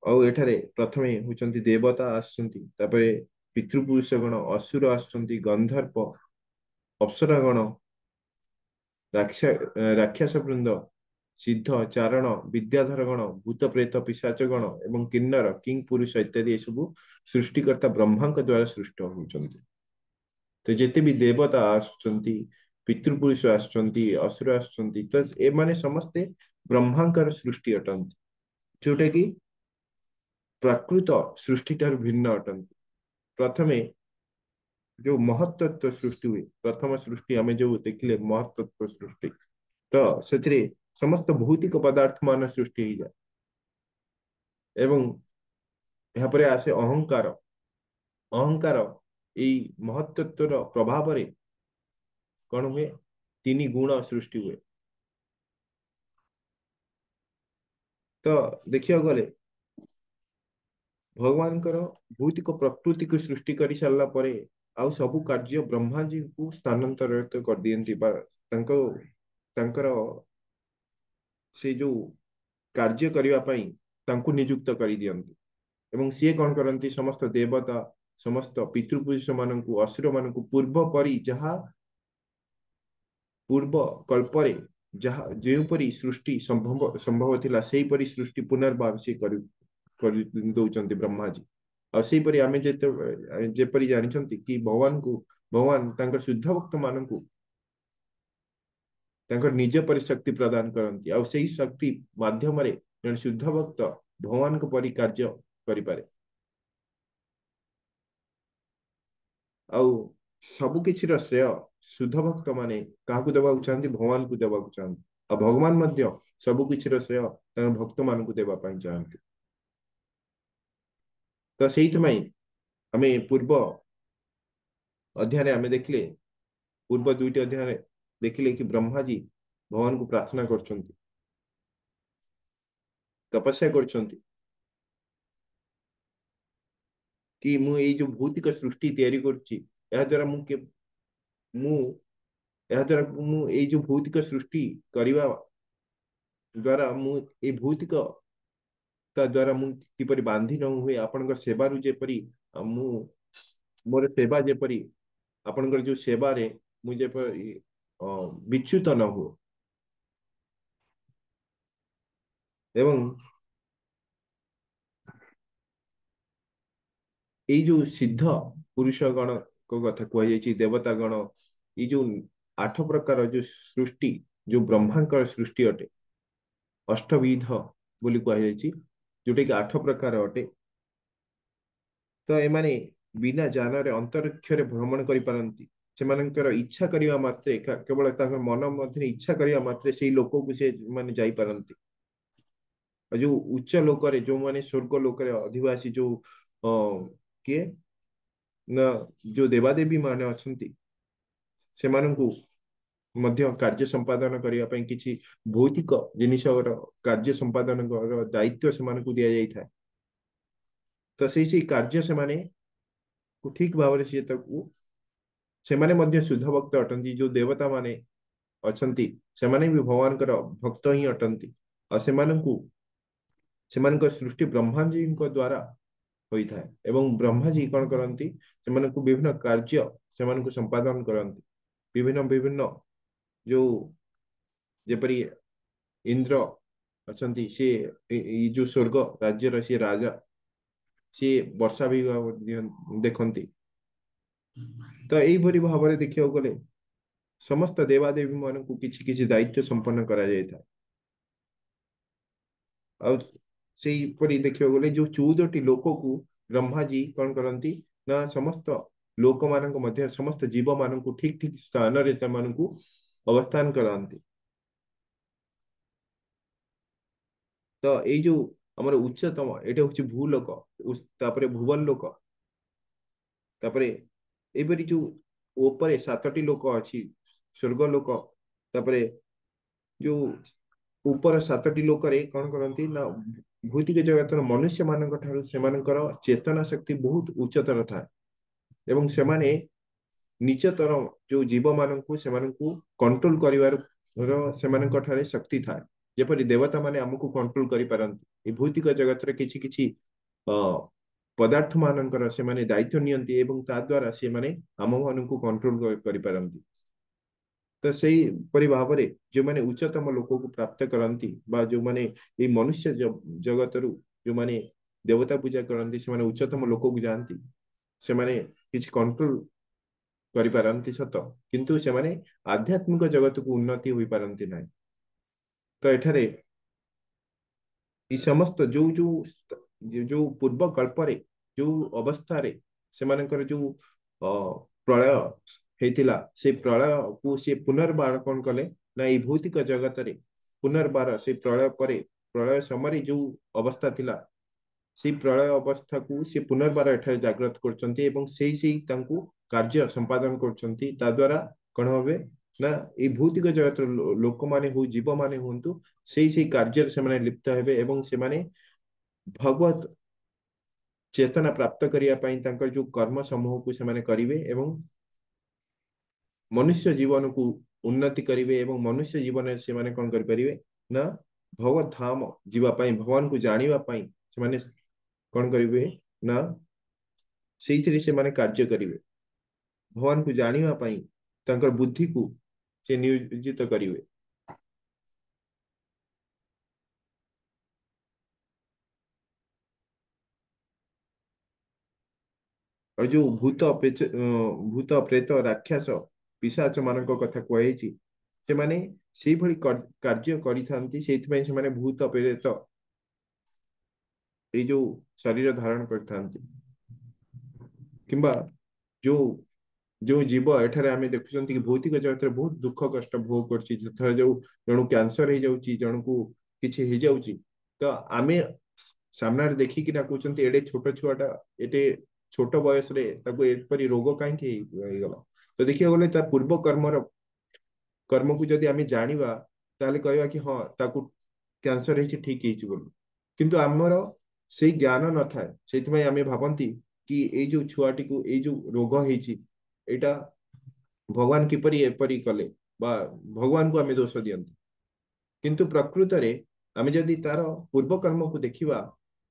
और एठारे प्रथमे होचंती देवता आसचंती तापरे पितृपुरुष गण असुर आसचंती गंधर्व अप्सरा गण राक्षस वृंद सिद्ध चारण विद्याधर गण भूत प्रेत पिशाच गण एवं किन्नर किंग पुरुष इत्यादि सब सृष्टिकर्ता ब्रह्मा द्वारा सृष्ट होचंती तो जिते भी देवता आसुचंती पितृपुरुष आसुचंती असुर आसुचंती तो ए माने समस्ते ब्रह्मांकर सृष्टि अटंती जोटा कि प्राकृत सृष्टि ठार भिन्न अटंती प्रथमे जो महत्त्व सृष्टि हुए प्रथम सृष्टि आमे जो देखले महत्त्व सृष्टि तो से समस्त भौतिक पदार्थ मान सृष्टि हो जाए एवं यहाँ पर आसे अहंकार अहंकार यही महत्त्वर प्रभाव रे कौन हुए 3 गुण सृष्टि हुए तो देखिया गले भगवान भौतिक प्रकृति को सृष्टि कर सारा परे आउ सबु कार्य ब्रह्मा जी को स्थानांतरित कर दियंती बा तांकर से जो कार्य करने पाई तांको नियुक्त कर दियंती एवं सी कौन करती समस्त देवता समस्त पितृपुरुष मानू असुर मानू पूर्व परी जहा पूर्व कल्परे जहा जोपरी सृष्टि संभव संभव थिला सेही परी सृष्टि पुनर्बार से कर दौरान ब्रह्मा जी ଆଉ ସେହିପରି ଆମେ ଯେପରି ଜାଣିଛନ୍ତି କି ଭଗବାନ ତାଙ୍କର ଶୁଦ୍ଧ ଭକ୍ତ ମାନଙ୍କୁ ତାଙ୍କର ନିଜ ପରି ଶକ୍ତି ପ୍ରଦାନ କରନ୍ତି ଆଉ ସେଇ ଶକ୍ତି ମାଧ୍ୟମରେ ଜଣେ ଶୁଦ୍ଧ ଭକ୍ତ ଭଗବାନଙ୍କ ପରି କାର୍ଯ୍ୟ କରିପାରେ। ଆଉ ସବୁ କିଛିର ଶ୍ରେୟ ଶୁଦ୍ଧ ଭକ୍ତ ମାନେ କାହାକୁ ଦେବାକୁ ଚାହାନ୍ତି? ଭଗବାନଙ୍କୁ ଦେବାକୁ ଚାହାନ୍ତି। ଆଉ ଭଗବାନ ମଧ୍ୟ ସବୁ କିଛିର ଶ୍ରେୟ ତାଙ୍କ ଭକ୍ତ ମାନଙ୍କୁ ଦେବା ପାଇଁ ଚାହାନ୍ତି। ତ ସେଇଥିପାଇଁ ଆମେ ପୂର୍ବ ଅଧ୍ୟାୟରେ ଆମେ ଦେଖିଲେ, ପୂର୍ବ ଦୁଇଟି ଅଧ୍ୟାୟରେ ଦେଖିଲେ କି ବ୍ରହ୍ମାଜୀ ଭଗବାନଙ୍କୁ ପ୍ରାର୍ଥନା କରୁଛନ୍ତି, ତପସ୍ୟା କରୁଛନ୍ତି କି ମୁଁ ଏଇ ଯୋଉ ଭୌତିକ ସୃଷ୍ଟି ତିଆରି କରୁଛି, ଏହା ଦ୍ୱାରା ମୁଁ ଏହା ଦ୍ୱାରା ମୁଁ ଏଇ ଯୋଉ ଭୌତିକ ସୃଷ୍ଟି କରିବା ଦ୍ୱାରା ମୁଁ ଏଇ ଭୌତିକ ତା ଦ୍ୱାରା ମୁଁ କିପରି ବାନ୍ଧି ନ ହୁଏ ଆପଣଙ୍କ ସେବାରୁ, ଯେପରି ମୁଁ ମୋର ସେବା ଯେପରି ଆପଣଙ୍କର ଯୋଉ ସେବାରେ ମୁଁ ଯେପରି ବିଚ୍ୟୁତ ନ ହୁଏ ଏବଂ ଏଇ ଯୋଉ ସିଦ୍ଧ ପୁରୁଷ ଗଣଙ୍କ କଥା କୁହାଯାଇଛି, ଦେବତା ଗଣ, ଏଇ ଯୋଉ 8 ପ୍ରକାର ଯୋଉ ସୃଷ୍ଟି, ଯୋଉ ବ୍ରହ୍ମାଙ୍କର ସୃଷ୍ଟି ଅଟେ, ଅଷ୍ଟବିଧ ବୋଲି କୁହାଯାଇଛି, ଯୋଉଟା କି 8 ପ୍ରକାର ଅଟେ। ତ ଏମାନେ ବିନା ଯାନରେ ଅନ୍ତରିକ୍ଷରେ ଭ୍ରମଣ କରିପାରନ୍ତି। ସେମାନଙ୍କର ଇଚ୍ଛା କରିବା ମାତ୍ରେ, କେବଳ ତାଙ୍କ ମନ ମଧ୍ୟରେ ଇଚ୍ଛା କରିବା ମାତ୍ରେ ସେଇ ଲୋକକୁ ସେ ମାନେ ଯାଇପାରନ୍ତି। ଆଉ ଯୋଉ ଉଚ୍ଚ ଲୋକରେ, ଯୋଉମାନେ ସ୍ୱର୍ଗ ଲୋକରେ ଅଧିବାସୀ, ଯୋଉ କିଏ ନା ଯୋଉ ଦେବାଦେବୀ ମାନେ ଅଛନ୍ତି, ସେମାନଙ୍କୁ ମଧ୍ୟ କାର୍ଯ୍ୟ ସମ୍ପାଦନ କରିବା ପାଇଁ କିଛି ଭୌତିକ ଜିନିଷର କାର୍ଯ୍ୟ ସମ୍ପାଦନ ଦାୟିତ୍ୱ ସେମାନଙ୍କୁ ଦିଆଯାଇଥାଏ। ତ ସେଇ କାର୍ଯ୍ୟ ସେମାନେ ଠିକ ଭାବରେ ସେମାନେ ମଧ୍ୟ ଶୁଦ୍ଧ ଭକ୍ତ ଅଟନ୍ତି। ଯୋଉ ଦେବତା ମାନେ ଅଛନ୍ତି ସେମାନେ ବି ଭଗବାନଙ୍କର ଭକ୍ତ ହିଁ ଅଟନ୍ତି। ଆଉ ସେମାନଙ୍କ ସୃଷ୍ଟି ବ୍ରହ୍ମାଜୀଙ୍କ ଦ୍ୱାରା ହୋଇଥାଏ ଏବଂ ବ୍ରହ୍ମାଜୀ କଣ କରନ୍ତି? ସେମାନଙ୍କୁ ବିଭିନ୍ନ କାର୍ଯ୍ୟ ସେମାନଙ୍କୁ ସମ୍ପାଦନ କରନ୍ତି। ବିଭିନ୍ନ ଯୋଉ ଯେପରି ଇନ୍ଦ୍ର ଅଛନ୍ତି, ସିଏ ଏଇ ଯୋଉ ସ୍ୱର୍ଗ ରାଜ୍ୟର ସିଏ ରାଜା, ସିଏ ବର୍ଷା ବି ଦେଖନ୍ତି। ତ ଏଇପରି ଭାବରେ ଦେଖିବାକୁ ଗଲେ ସମସ୍ତ ଦେବାଦେବୀ ମାନଙ୍କୁ କିଛି କିଛି ଦାୟିତ୍ୱ ସମ୍ପନ୍ନ କରାଯାଇଥାଏ। ଆଉ ସେଇପରି ଦେଖିବାକୁ ଗଲେ ଯୋଉ 14ଟି ଲୋକକୁ ବ୍ରହ୍ମାଜୀ କଣ କରନ୍ତି ନା ସମସ୍ତ ଲୋକମାନଙ୍କ ମଧ୍ୟରେ ସମସ୍ତ ଜୀବ ମାନଙ୍କୁ ଠିକ ଠିକ ସ୍ଥାନରେ ସେମାନଙ୍କୁ ଅବସ୍ଥାନ କରାନ୍ତି। ତ ଏଇ ଯୋଉ ଆମର ଉଚ୍ଚତମ, ଏଇଟା ହଉଛି ଭୂଲୋକ, ତାପରେ ଭୁବନ ଲୋକ, ତାପରେ ଏଇପରି ଯୋଉ ଉପରେ 7ଟି ଲୋକ ଅଛି, ସ୍ୱର୍ଗ ଲୋକ, ତାପରେ ଯୋଉ ଉପର 7ଟି ଲୋକରେ କଣ କରନ୍ତି ନା ଭୌତିକ ଜଗତର ମନୁଷ୍ୟ ମାନଙ୍କ ଠାରୁ ସେମାନଙ୍କର ଚେତନା ଶକ୍ତି ବହୁତ ଉଚ୍ଚତର ଥାଏ ଏବଂ ସେମାନେ ନିଚତର ଯୋଉ ଜୀବ ମାନଙ୍କୁ ସେମାନଙ୍କୁ କଣ୍ଟ୍ରୋଲ କରିବାର ସେମାନଙ୍କ ଠାରେ ଶକ୍ତି ଥାଏ। ଯେପରି ଦେବତା ମାନେ ଆମକୁ କଣ୍ଟ୍ରୋଲ କରିପାରନ୍ତି, ଏ ଭୌତିକ ଜଗତରେ କିଛି କିଛି ପଦାର୍ଥ ମାନଙ୍କର ସେମାନେ ଦାୟିତ୍ୱ ନିଅନ୍ତି ଏବଂ ତା ଦ୍ୱାରା ସେମାନେ ଆମ ମାନଙ୍କୁ କଣ୍ଟ୍ରୋଲ କରିପାରନ୍ତି। ତ ସେଇପରି ଭାବରେ ଯୋଉମାନେ ଉଚ୍ଚତମ ଲୋକକୁ ପ୍ରାପ୍ତ କରନ୍ତି ବା ଯୋଉମାନେ ଏଇ ମନୁଷ୍ୟ ଜଗତରୁ ଯୋଉମାନେ ଦେବତା ପୂଜା କରନ୍ତି, ସେମାନେ ଉଚ୍ଚତମ ଲୋକକୁ ଯାଆନ୍ତି। ସେମାନେ କିଛି କଣ୍ଟ୍ରୋଲ କରିପାରନ୍ତି ସତ, କିନ୍ତୁ ସେମାନେ ଆଧ୍ୟାତ୍ମିକ ଜଗତକୁ ଉନ୍ନତି ହୋଇପାରନ୍ତି ନାହିଁ। ତ ଏଠାରେ এই ସମସ୍ତ ଯୋଉ ପୂର୍ବ କଳ୍ପରେ ଯୋଉ ଅବସ୍ଥାରେ ସେମାନଙ୍କର ଯୋଉ ପ୍ରଳୟ ହେଇଥିଲା, ସେ ପ୍ରଳୟକୁ ସେ ପୁନର୍ବାର କଣ କଲେ ନା ଏଇ ଭୌତିକ ଜଗତରେ ପୁନର୍ବାର ସେ ପ୍ରଳୟ ପରେ, ପ୍ରଳୟ ସମୟରେ ଯୋଉ ଅବସ୍ଥା ଥିଲା, ସେଇ ପ୍ରଳୟ ଅବସ୍ଥାକୁ ସେ ପୁନର୍ବାର ଏଠାରେ ଜାଗ୍ରତ କରୁଛନ୍ତି ଏବଂ ସେଇ ତାଙ୍କୁ କାର୍ଯ୍ୟ ସମ୍ପାଦନ କରୁଛନ୍ତି। ତା ଦ୍ୱାରା କଣ হবে ନା ଏଇ ଭୌତିକ ଜଗତର ଲୋକମାନେ ହଉ, ଜୀବମାନେ ହୁଅନ୍ତୁ, ସେଇ କାର୍ଯ୍ୟରେ ସେମାନେ ଲିପ୍ତ ହେବେ ଏବଂ ସେମାନେ ଭଗବତ ଚେତନା ପ୍ରାପ୍ତ କରିବା ପାଇଁ ତାଙ୍କର ଯୋଉ କର୍ମ ସମୂହକୁ ସେମାନେ କରିବେ ଏବଂ ମନୁଷ୍ୟ ଜୀବନକୁ ଉନ୍ନତି କରିବେ ଏବଂ ମନୁଷ୍ୟ ଜୀବନରେ ସେମାନେ କଣ କରିପାରିବେ ନା ଭଗବତ ଧାମ ଯିବା ପାଇଁ, ଭଗବାନଙ୍କୁ ଜାଣିବା ପାଇଁ ସେମାନେ କଣ କରିବେ ନା ସେଇଥିରେ ସେମାନେ କାର୍ଯ୍ୟ କରିବେ। ଭଗବାନଙ୍କୁ ଜାଣିବା ପାଇଁ ତାଙ୍କର ବୁଦ୍ଧିକୁ ସେ ନିୟୋଜିତ କରିବେ। और जो भूत प्रेत राक्षस पिशाच ମାନଙ୍କ କଥା କୁହାଯାଇଛି ସେମାନେ ସେଇଭଳି କାର୍ଯ୍ୟ କରିଥାନ୍ତି ସେଇଥିପାଇଁ ସେମାନେ ଭୂତ ପ୍ରେତ ଏଇ ଯୋଉ ଶରୀର ଧାରଣ କରିଥାନ୍ତି କିମ୍ବା ଯୋଉ ଯୋଉ ଜୀବ ଏଠାରେ ଆମେ ଦେଖୁଛନ୍ତି କି ଭୌତିକ ଜଗତରେ ବହୁତ ଦୁଃଖ କଷ୍ଟ ଭୋଗ କରୁଛି ଯେତେବେଳେ ଯୋଉ ଜଣକୁ କ୍ୟାନ୍ସର ହେଇଯାଉଛି ଜଣକୁ କିଛି ହେଇଯାଉଛି ତ ଆମେ ସାମ୍ନାରେ ଦେଖିକିନା କହୁଛନ୍ତି ଏଡେ ଛୋଟ ଛୁଆଟା ଏଟେ ଛୋଟ ବୟସରେ ତାକୁ ଏପରି ରୋଗ କାହିଁକି ହେଇଗଲା ତ ଦେଖିବାକୁ ଗଲେ ତା ପୂର୍ବ କର୍ମକୁ ଯଦି ଆମେ ଜାଣିବା ତାହେଲେ କହିବା କି ହଁ ତାକୁ କ୍ୟାନ୍ସର ହେଇଛି ଠିକ ହେଇଛି ବୋଲି କିନ୍ତୁ ଆମର ସେଇ ଜ୍ଞାନ ନଥାଏ ସେଇଥିପାଇଁ ଆମେ ଭାବନ୍ତି କି ଏଇ ଯୋଉ ଛୁଆଟିକୁ ଏଇ ଯୋଉ ରୋଗ ହେଇଛି ଏଇଟା ଭଗବାନ କିପରି ଏପରି କଲେ ବା ଭଗବାନଙ୍କୁ ଆମେ ଦୋଷ ଦିଅନ୍ତି କିନ୍ତୁ ପ୍ରକୃତରେ ଆମେ ଯଦି ତାର ପୂର୍ବ କର୍ମକୁ ଦେଖିବା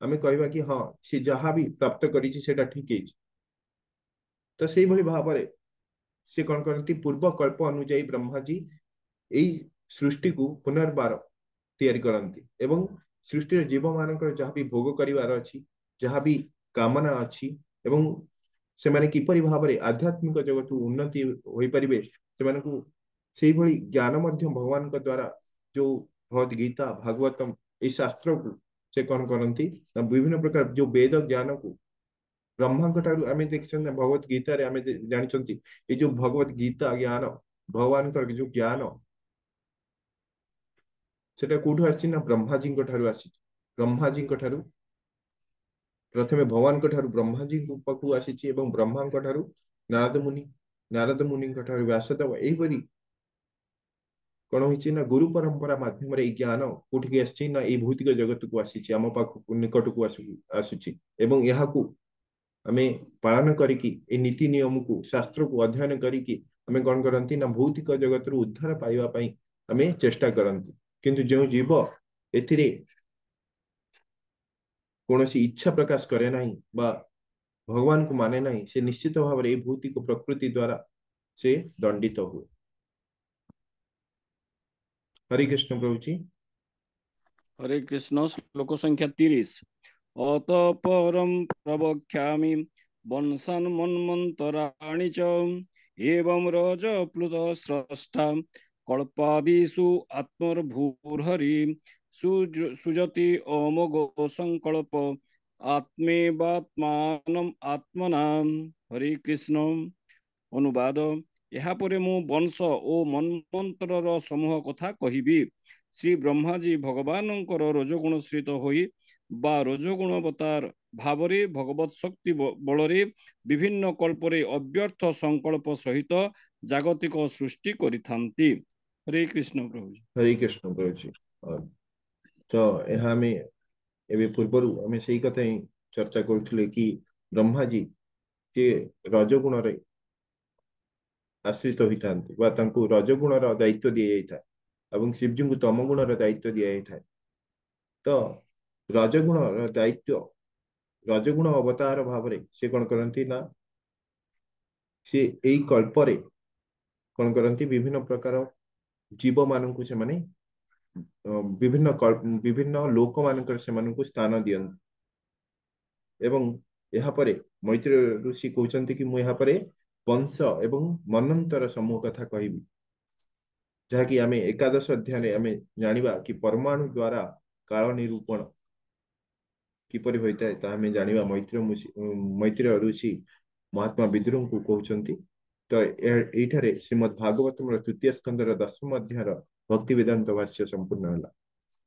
ଆମେ କହିବା କି ହଁ ସେ ଯାହା ବି ପ୍ରାପ୍ତ କରିଛି ସେଇଟା ଠିକ ହେଇଛି ତ ସେଇଭଳି ଭାବରେ ସେ କଣ କରନ୍ତି ପୂର୍ବ କଳ୍ପ ଅନୁଯାୟୀ ବ୍ରହ୍ମାଜୀ ଏଇ ସୃଷ୍ଟିକୁ ପୁନର୍ବାର ତିଆରି କରନ୍ତି ଏବଂ ସୃଷ୍ଟିର ଜୀବମାନଙ୍କର ଯାହା ବି ଭୋଗ କରିବାର ଅଛି ଯାହା ବି କାମନା ଅଛି ଏବଂ ସେମାନେ କିପରି ଭାବରେ ଆଧ୍ୟାତ୍ମିକ ଜଗତକୁ ଉନ୍ନତି ହୋଇପାରିବେ ସେମାନଙ୍କୁ ସେଇଭଳି ଜ୍ଞାନ ମଧ୍ୟ ଭଗବାନଙ୍କ ଦ୍ଵାରା ଯୋଉ ଭଗବତ ଗୀତା ଭାଗବତମ ଏଇ ଶାସ୍ତ୍ରକୁ ସେ କଣ କରନ୍ତି ନା ବିଭିନ୍ନ ପ୍ରକାର ଯୋଉ ବେଦ ଜ୍ଞାନକୁ ବ୍ରହ୍ମାଙ୍କ ଠାରୁ ଆମେ ଦେଖିଛନ୍ତି ଭଗବତ ଗୀତାରେ ଆମେ ଜାଣିଛନ୍ତି ଏଇ ଯୋଉ ଭଗବତ ଗୀତା ଜ୍ଞାନ ଭଗବାନଙ୍କର ଯୋଉ ଜ୍ଞାନ ସେଟା କୋଉଠୁ ଆସିଛି ନା ବ୍ରହ୍ମାଜୀଙ୍କ ଠାରୁ ଆସିଛି ବ୍ରହ୍ମାଜୀଙ୍କ ଠାରୁ ପ୍ରଥମେ ଭଗବାନଙ୍କ ଠାରୁ ବ୍ରହ୍ମାଜୀଙ୍କ ପାଖକୁ ଆସିଛି ଏବଂ ବ୍ରହ୍ମାଙ୍କ ଠାରୁ ନାରଦ ମୁନିଙ୍କ ଠାରୁ ବ୍ୟାସଦେବ ଏଇପରି କଣ ହେଇଛି ନା ଗୁରୁ ପରମ୍ପରା ମାଧ୍ୟମରେ ଏଇ ଜ୍ଞାନ କୋଉଠିକି ଆସିଛି ନା ଏଇ ଭୌତିକ ଜଗତକୁ ଆସିଛି ଆମ ପାଖକୁ ନିକଟକୁ ଆସୁଛି ଏବଂ ଏହାକୁ ଆମେ ପାଳନ କରିକି ଏଇ ନୀତି ନିୟମକୁ ଶାସ୍ତ୍ରକୁ ଅଧ୍ୟୟନ କରିକି ଆମେ କଣ କରନ୍ତି ନା ଭୌତିକ ଜଗତରୁ ଉଦ୍ଧାର ପାଇବା ପାଇଁ ଆମେ ଚେଷ୍ଟା କରନ୍ତି କିନ୍ତୁ ଯେଉଁ ଜୀବ ଏଥିରେ କୌଣସି ଇଚ୍ଛା ପ୍ରକାଶ କରେ ନାହିଁ ବା ଭଗବାନଙ୍କୁ ମାନେ ନାହିଁ ସେ ନିଶ୍ଚିତ ଭାବରେ ଏଇ ଭୌତିକ ପ୍ରକୃତି ଦ୍ଵାରା ସେ ଦଣ୍ଡିତ ହୁଏ हरे कृष्ण प्रभु जी हरे कृष्ण श्लोक संख्या 30 अतःपरं प्रवक्ष्यामि वंशान् मन्वन्तराणि च एवं रजप्लुत स्रष्टा कल्पादिषु आत्मर्भूर्हरि सुजति अमोघो संकल्प आत्मेवात्मानम् आत्मना हरे कृष्ण अनुवाद यापर मु वंश और मन्वंतरर समूह कथा कहिबी श्री ब्रह्माजी भगवान रजगुण श्रित होई बा रजगुण अवतार भावरे भगवत शक्ति बलरे विभिन्न कल्परे अव्यर्थ संकल्प सहित जागतिक सृष्टि करिथांती हरे कृष्ण प्रभु जी हरे कृष्ण प्रभु जी और तो यहाँ में एवं पूर्वर आम से कथा ही चर्चा करुले कि ब्रह्मा जी सी रजगुण आश्रित होता रजगुण दायित्व दि जाता है शिवजी को तम गुण दायित्व दि जाता है तो रजगुण दायित्व रजगुण अवतार भाव से कौन करती ना सी यही कल्परे कौन करती विभिन्न प्रकार जीव मानू से माने विभिन्न लोक मान से स्थान दियंती एवं यहाँ पर मैत्री ऋषि कहते कि मुझे वंश एवं मनंतर समूह कथा कहि जहाँकि आम एकादश अध्याय आम जाना कि परमाणु द्वारा काल निरूपण किपरि होता है आम जाना मैत्री ऋषि महात्मा विद्रोह को कहते तो ये श्रीमद् भागवतम तृतीय स्कंदर 10 अध्याय भक्ति वेदांत भाष्य संपूर्ण है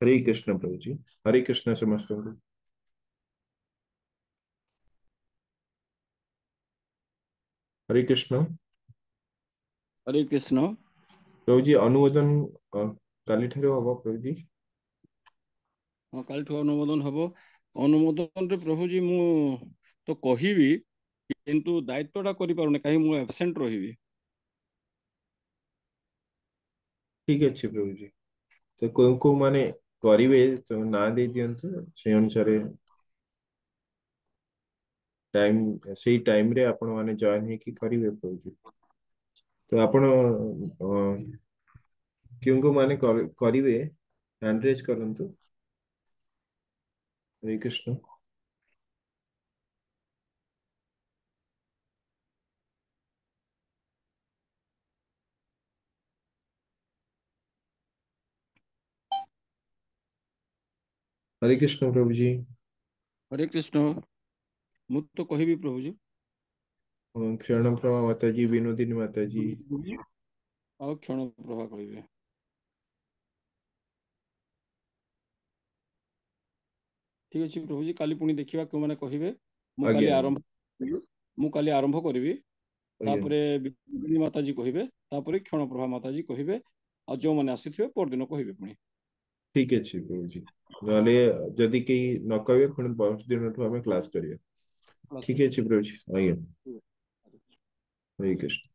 हरे कृष्ण प्रभु जी हरे कृष्ण समस्त हरे कृष्ण हरे कृष्ण प्रभु जी अनुमोदन काली ठाରୁ हब प्रभु जी हाँ काल अनुमोदन हम अनुमोदन रे प्रभु जी मु तो कहिबी किंतु दायित्वटा करि पारुने काहे मु एब्सेंट रहिबी ठीक अच्छे प्रभु जी तो को माने करिवे तो ना दे दियंतु से अनुसार टाइम से टाइम रे आपण माने जॉइन हे कि करिवे प्रभु जी तो आपण क्यों को माने करिवे हैंड रेज करंतु हरे कृष्ण हरे कृष्ण प्रभु जी। हरे कृष्ण मु तो कहबी प्रभु जी क्षण प्रभा माता जी, विनोदिनी माता जी। ଆଉ କ୍ଷଣ ପ୍ରଭା କହିବେ। ଠିକ ଅଛି ପ୍ରଭୁ जी କାଲି ପୁଣି ଦେଖିବା କେଉଁମାନେ କହିବେ। ମୁଁ କାଲି ଆଜ୍ଞା ଆରମ୍ଭ ମୁଁ କାଲି ଆରମ୍ଭ କରିବି। ଆଜ୍ଞା ତାପରେ ବିଜୁଳି ମାତାଜୀ କହିବେ, ତାପରେ କ୍ଷଣପ୍ରଭା ମାତାଜୀ କହିବେ, ଆଉ ଯୋଉମାନେ ଆସିଥିବେ ପରଦିନ କହିବେ ପୁଣି। ठीक अच्छे प्रभु जी। नले जदि कहीं न कहे पुणी बहुत दिन आम क्लास करिए। ठीक अच्छे प्रभु जी। आज्ञा। हरे कृष्ण।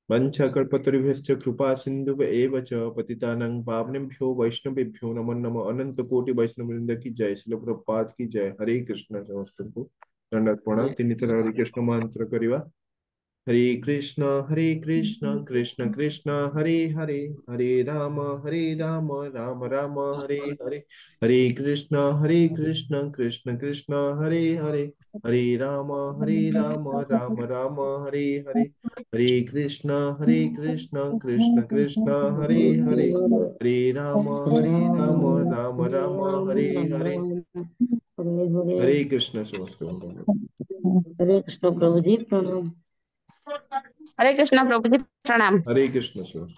वंशकल्पतरुभ्यश्च कृपा सिंधु एव च पतितानां पावनेभ्यो वैष्णवेभ्यो नमो नमः। अनंत कोटि वैष्णव वृंद की जय। श्रील प्रभुपाद की जय। हरे कृष्ण। समस्त को दंडवत प्रणाम। तीन थर हरे कृष्ण मंत्र करिवा। हरे कृष्ण कृष्ण कृष्ण हरे हरे, हरे राम राम राम हरे हरे। हरे कृष्ण कृष्ण कृष्ण हरे हरे, हरे राम राम राम हरे हरे। हरे कृष्ण कृष्ण कृष्ण हरे हरे, हरे राम राम राम हरे हरे। हरे हरे। हरे कृष्ण। समस्त हरे कृष्ण प्रभु जी प्रणाम। हरे कृष्णा प्रभु जी प्रणाम। हरे कृष्ण। समस्त